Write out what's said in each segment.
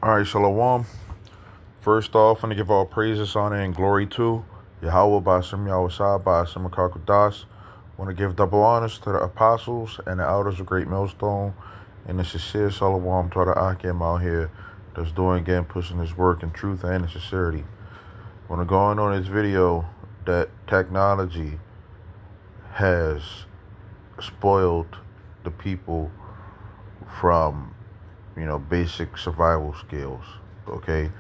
All right, Shalom. First off, I want to give all praises, honor, and glory to Yahweh Bashem, Yahweh Shah Bashem, Akakudas. Want to give double honors to the apostles and the elders of Great Millstone and the sincere Shalom to the Akim out here that's doing again, pushing his work in truth and in sincerity. Want to go on this video that technology has spoiled the people from, basic survival skills, okay?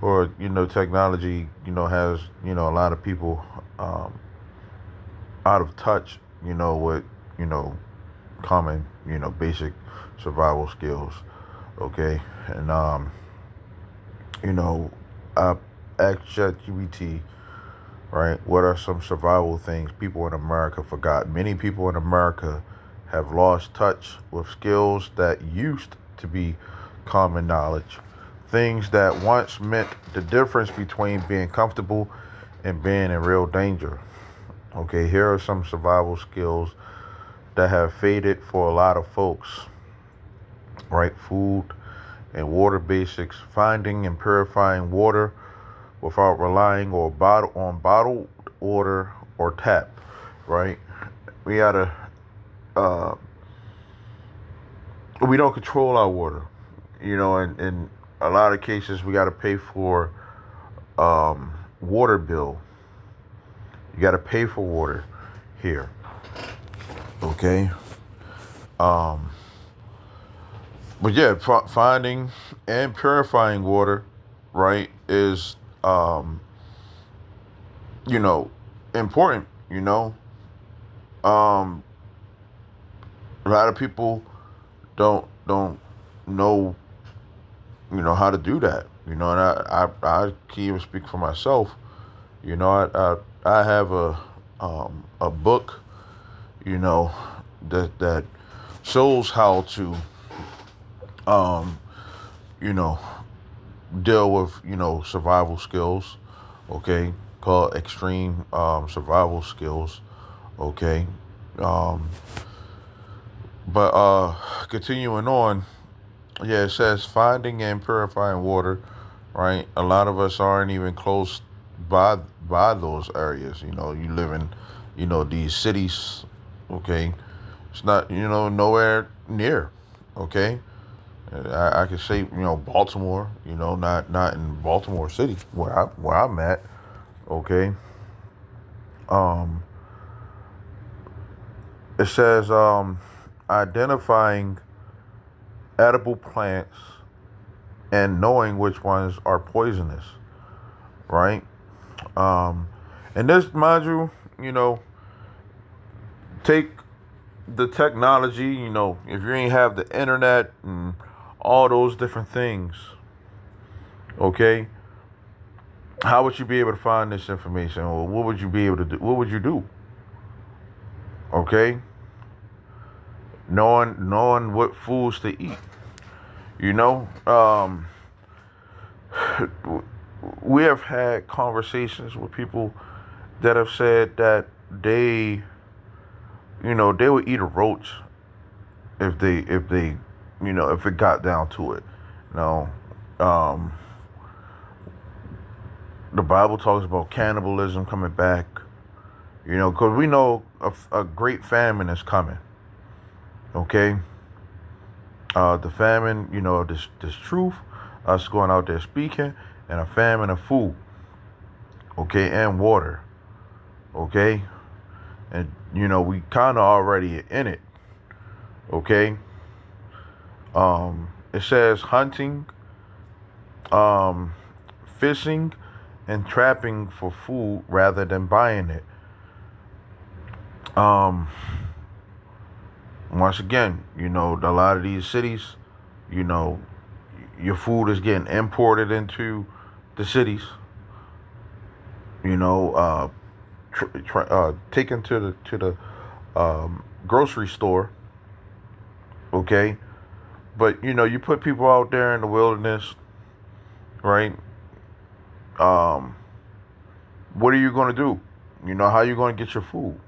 Or, technology, has, a lot of people out of touch, with, you know, common, basic survival skills, okay? And, you know, I asked ChatGPT, right, what are some survival things people in America forgot? Many people in America have lost touch with skills that used to be common knowledge, things that once meant the difference between being comfortable and being in real danger. Okay, here are some survival skills that have faded for a lot of folks, right? Food and water basics, finding and purifying water without relying on bottled water or tap, right? We gotta, uh, we don't control our water, and in a lot of cases we gotta pay for water bill. You gotta pay for water here, okay? Um, but yeah, finding and purifying water, right, is you know important. Um, a lot of people don't know how to do that. And I can even speak for myself. I have a book, that shows how to um you know deal with survival skills, okay, called extreme survival skills, okay. um but continuing on, yeah, it says finding and purifying water, right? A lot of us aren't even close by those areas. You live in these cities, okay. It's not nowhere near, okay. I could say Baltimore, not in Baltimore City where I'm at, okay. Um, it says identifying edible plants and knowing which ones are poisonous, right? Um, and this, mind you, take the technology. If you ain't have the internet and all those different things, okay, how would you be able to find this information, or what would you be able to do? What would you do? Okay, knowing what foods to eat. You know, um, we have had conversations with people that have said that they would eat a roach if it got down to it. No, um, the Bible talks about cannibalism coming back. Because we know a great famine is coming. Okay, the famine, this truth, us going out there speaking, and a famine of food. Okay, and water. Okay, and we kind of already in it. Okay, it says hunting, um, fishing, and trapping for food rather than buying it. Um, Once again, a lot of these cities, you know, your food is getting imported into the cities. You know, taken to the grocery store. Okay, but you put people out there in the wilderness, right? Um, what are you going to do? How are you going to get your food?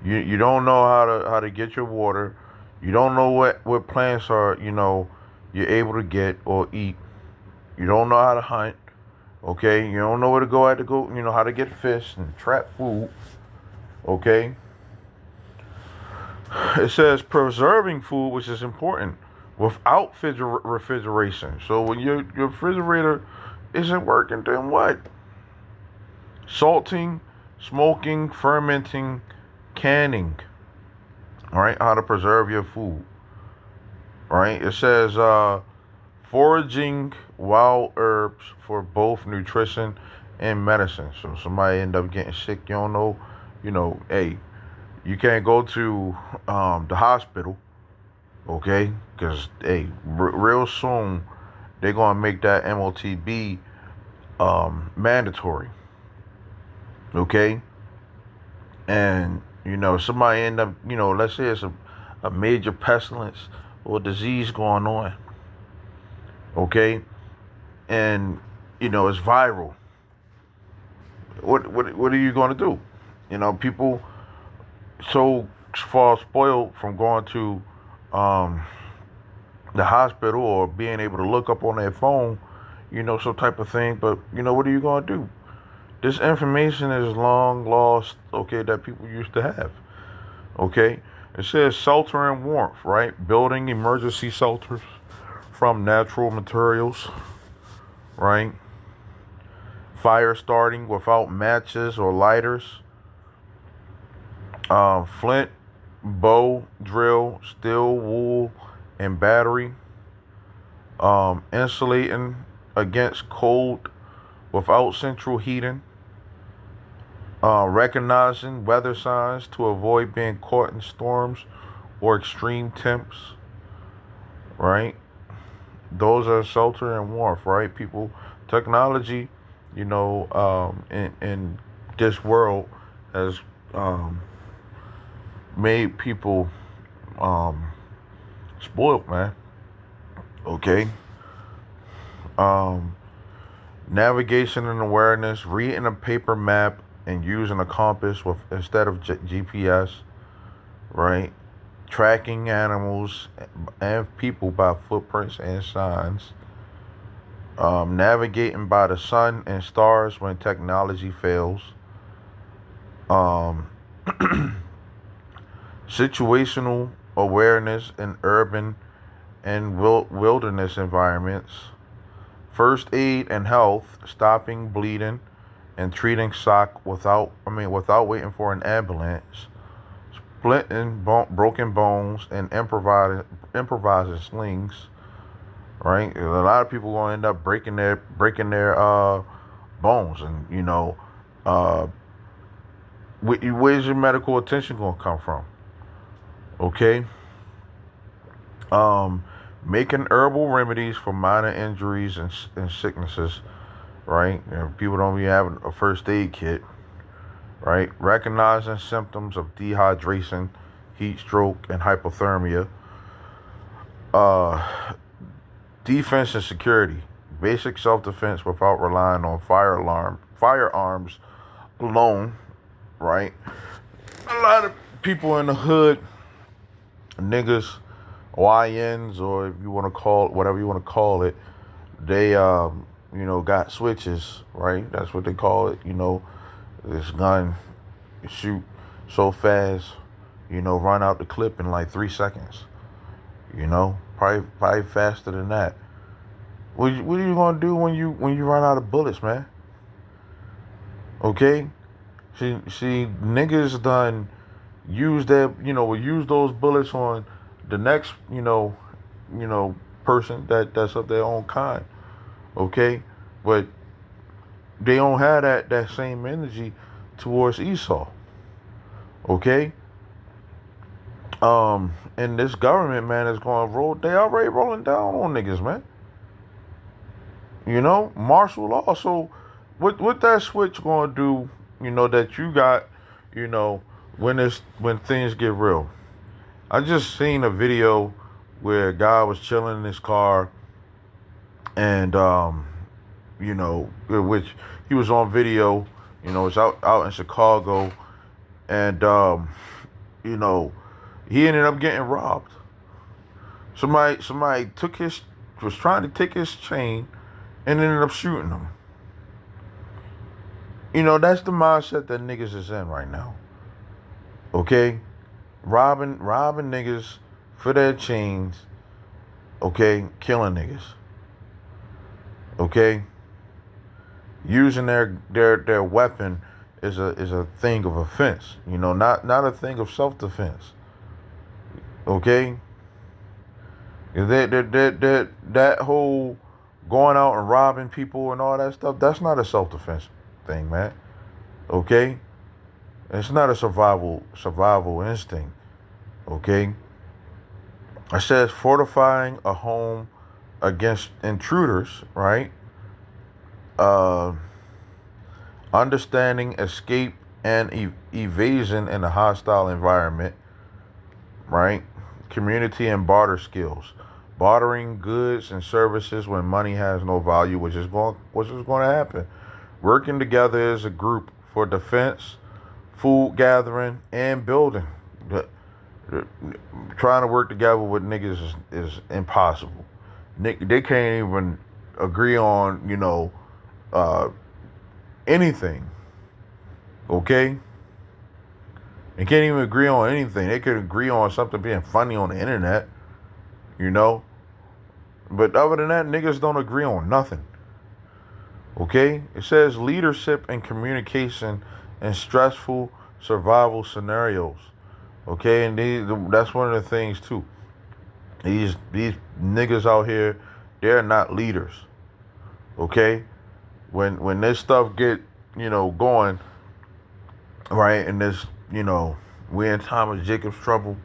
You don't know how to get your water. You don't know what plants are you're able to get or eat. You don't know how to hunt. Okay, you don't know where to go at to go. You know how to get fish and trap food. Okay. It says preserving food, which is important, without refrigeration. So when your refrigerator isn't working, then what? Salting, smoking, fermenting, canning. All right, how to preserve your food. All right, it says foraging wild herbs for both nutrition and medicine. So somebody end up getting sick, you don't know, hey, you can't go to the hospital, okay? Because hey, real soon they're gonna make that MOTB mandatory, okay? And somebody end up, let's say it's a major pestilence or disease going on, okay? And it's viral. What are you going to do? People so far spoiled from going to um, the hospital or being able to look up on their phone, some type of thing. But what are you going to do? This information is long lost, okay, that people used to have, okay? It says shelter and warmth, right? Building emergency shelters from natural materials, right? Fire starting without matches or lighters. Flint, bow, drill, steel, wool, and battery. Insulating against cold without central heating. Recognizing weather signs to avoid being caught in storms or extreme temps, right? Those are shelter and warmth, right? People, technology, in this world has made people spoiled, man. Okay. Um, Navigation and awareness, reading a paper map and using a compass with instead of GPS, right? Tracking animals and people by footprints and signs. Navigating by the sun and stars when technology fails. Um, Situational awareness in urban and wilderness environments. First aid and health, stopping bleeding and treating shock without waiting for an ambulance. Splitting broken bones and improvising slings. Right, a lot of people gonna end up breaking their bones, and uh, where's your medical attention gonna come from? Okay. Um, Making herbal remedies for minor injuries and sicknesses, right? People don't be having a first aid kit, right? Recognizing symptoms of dehydration, heat stroke, and hypothermia. Uh, Defense and security, basic self-defense without relying on firearms alone, right? A lot of people in the hood, niggas, YNs, or if you want to call it whatever you want to call it, they got switches, right? That's what they call it. This gun shoot so fast, run out the clip in like 3 seconds. Probably faster than that. What are you gonna do when you run out of bullets, man? Okay, see, niggas done use that, will use those bullets on the next, person that's of their own kind. Okay, but they don't have that same energy towards Esau. Okay. And this government, man, is going to roll. They already rolling down on niggas, man. Martial law. So, what that switch going to do? That you got. When things get real. I just seen a video where a guy was chilling in his car, and which he was on video. It's out in Chicago, and he ended up getting robbed. Somebody was trying to take his chain and ended up shooting them. You know, that's the mindset that niggas is in right now. Okay? Robbing niggas for their chains, okay, killing niggas. Okay? Using their weapon is a thing of offense. You know, not a thing of self defense. Okay? That whole going out and robbing people and all that stuff, that's not a self defense thing, man. Okay? It's not a survival instinct. Okay? It says fortifying a home against intruders, right? Uh, Understanding escape and evasion in a hostile environment, right? Community and barter skills, bartering goods and services when money has no value, which is going to happen. Working together as a group for defense, food gathering, and building. Trying to work together with niggas is impossible. They can't even agree on, uh, anything. Okay? They can't even agree on anything. They could agree on something being funny on the internet, you know? But other than that, niggas don't agree on nothing. Okay? It says leadership and communication in stressful survival scenarios. Okay? And that's one of the things, too. These niggas out here, they're not leaders. Okay? When this stuff get, going, right, and this, we're in Thomas Jacobs trouble,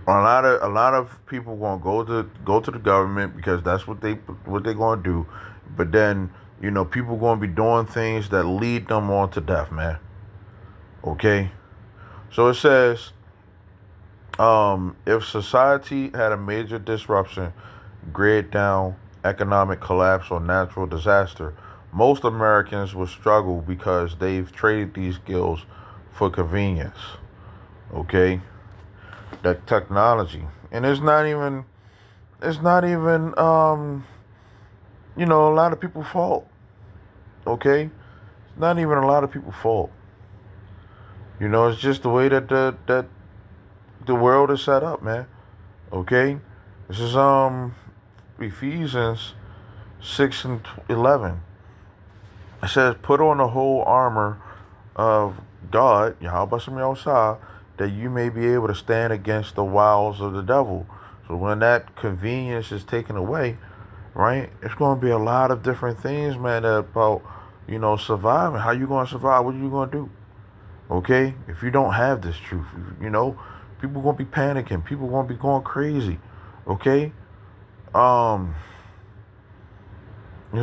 a lot of people gonna go to the government because that's what they're gonna do. But then, people gonna be doing things that lead them on to death, man. Okay? So it says, if society had a major disruption, grade down, economic collapse, or natural disaster, most Americans would struggle because they've traded these skills for convenience. Okay? That technology. And it's not even a lot of people's fault. Okay? It's not even a lot of people's fault. It's just the way that the world is set up, man. Okay? This is Ephesians 6 and 11. It says, put on the whole armor of God, Yahweh Shem Yahshua, that you may be able to stand against the wiles of the devil. So when that convenience is taken away, right, it's going to be a lot of different things, man, about, surviving. How you going to survive? What are you going to do? Okay? If you don't have this truth, people going to be panicking. People going to be going crazy. Okay? The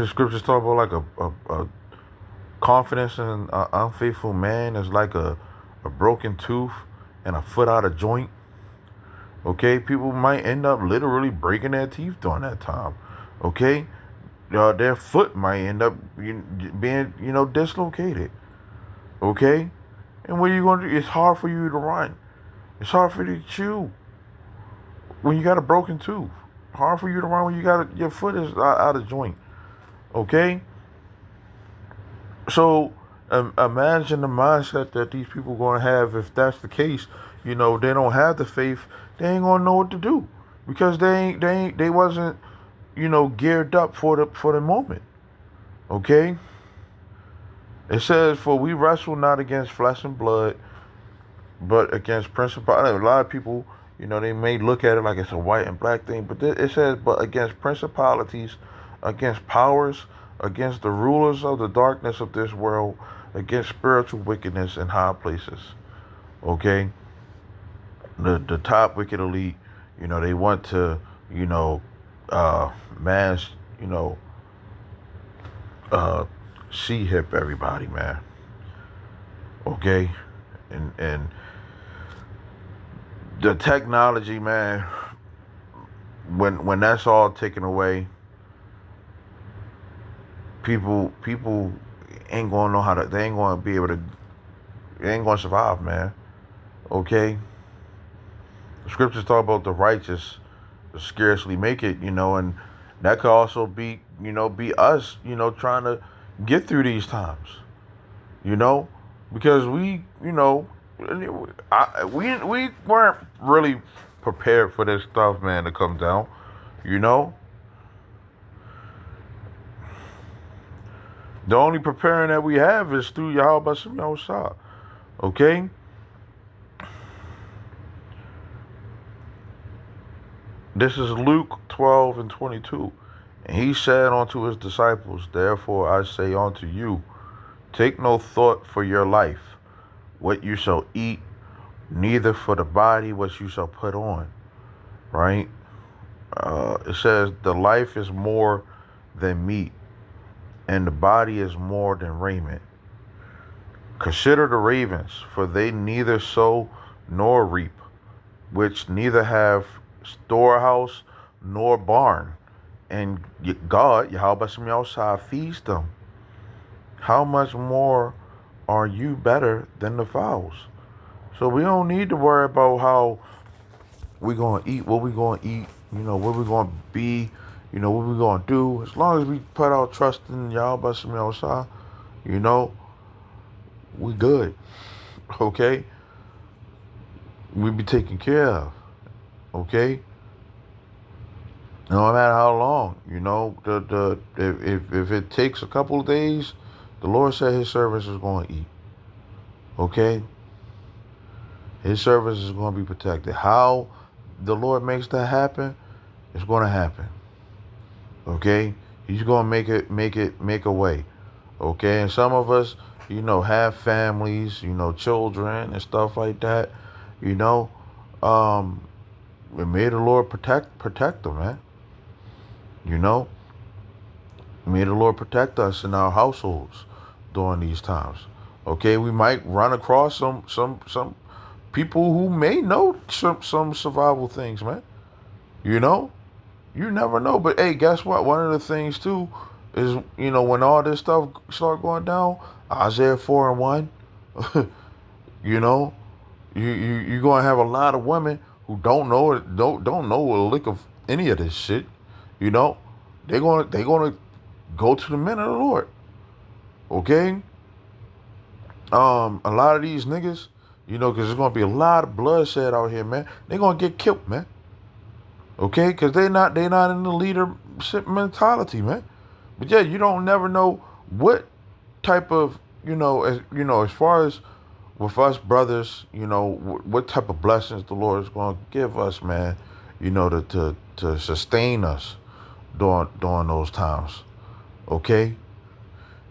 scriptures talk about like a confidence in an unfaithful man is like a broken tooth and a foot out of joint. Okay? People might end up literally breaking their teeth during that time. Okay? Their foot might end up being, dislocated. Okay? And what are you going to do? It's hard for you to run. It's hard for you to chew when you got a broken tooth. Hard for you to run when your foot is out of joint. Okay? So imagine the mindset that these people going to have if that's the case. They don't have the faith. They ain't going to know what to do because they wasn't, geared up for the moment. Okay? It says, for we wrestle not against flesh and blood, but against principalities. A lot of people, they may look at it like it's a white and black thing, but it says, but against principalities, against powers, against the rulers of the darkness of this world, against spiritual wickedness in high places. Okay? The top wicked elite, they want to, mass, see hip everybody, man. Okay? And the technology, man, when that's all taken away, people ain't gonna know they ain't gonna be able to, they ain't gonna survive, man. Okay? The scriptures talk about the righteous scarcely make it, and That could also be, be us, trying to get through these times, you know, because we weren't really prepared for this stuff, man, to come down, you know. The only preparing that we have is through Yahweh Shem Yahushua. Okay? This is Luke 12 and 22. And he said unto his disciples, therefore I say unto you, take no thought for your life, what you shall eat, neither for the body what you shall put on. Right? It says the life is more than meat, and the body is more than raiment. Consider the ravens, for they neither sow nor reap, which neither have storehouse nor barn, and God, Yahweh Shem Yahushua, feeds them. How much more are you better than the fowls? So we don't need to worry about how we gonna eat, what we gonna eat, what we gonna be, what we gonna do. As long as we put our trust in Yahweh Shem Yahushua, you know, we good. Okay? We be taken care of. Okay? No matter how long, if it takes a couple of days, the Lord said his servants is going to eat. Okay? His servants is going to be protected. How the Lord makes that happen, it's going to happen. Okay? He's going to make a way. Okay? And some of us, have families, children and stuff like that, may the Lord protect them, man. May the Lord protect us in our households during these times. Okay, we might run across some people who may know some survival things, man. You never know. But hey, guess what? One of the things too is when all this stuff start going down, Isaiah 4:1. you know, you're gonna have a lot of women who don't know a lick of any of this shit. They're gonna go to the men of the Lord. Okay? A lot of these niggas, because there's gonna be a lot of bloodshed out here, man. They're gonna get killed, man. Okay? Because they not in the leadership mentality, man. But yeah, you don't never know what type of, as far as with us brothers, what type of blessings the Lord is gonna give us, man. To sustain us during those times. Okay?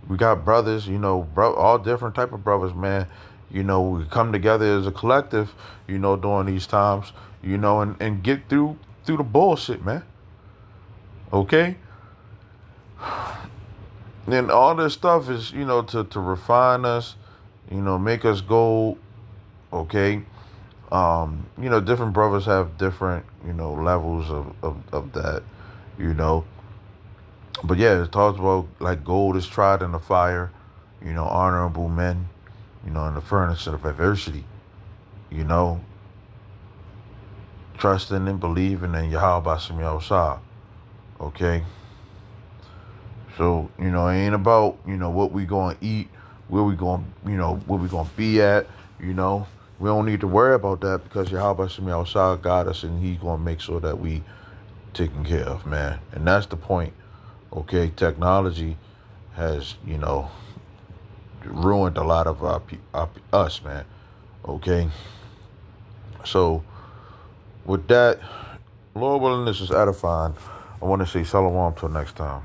We got brothers, all different type of brothers, man. We come together as a collective, during these times, and get through the bullshit, man. Okay? And all this stuff is, to refine us, make us go, okay? Different brothers have different, levels of that, you know. But yeah, it talks about like gold is tried in the fire, honorable men, in the furnace of adversity, you know, trusting and believing in Yahweh Shem Yahushua. Okay. So, it ain't about, what we gonna eat, where we gonna, where we gonna be at, We don't need to worry about that because Yahweh Shem Yahushua got us and he's gonna make sure that we taken care of, man. And that's the point. Okay, technology has, ruined a lot of us, man. Okay, so with that, Lord willing, this is edifying. I want to say shalom till next time.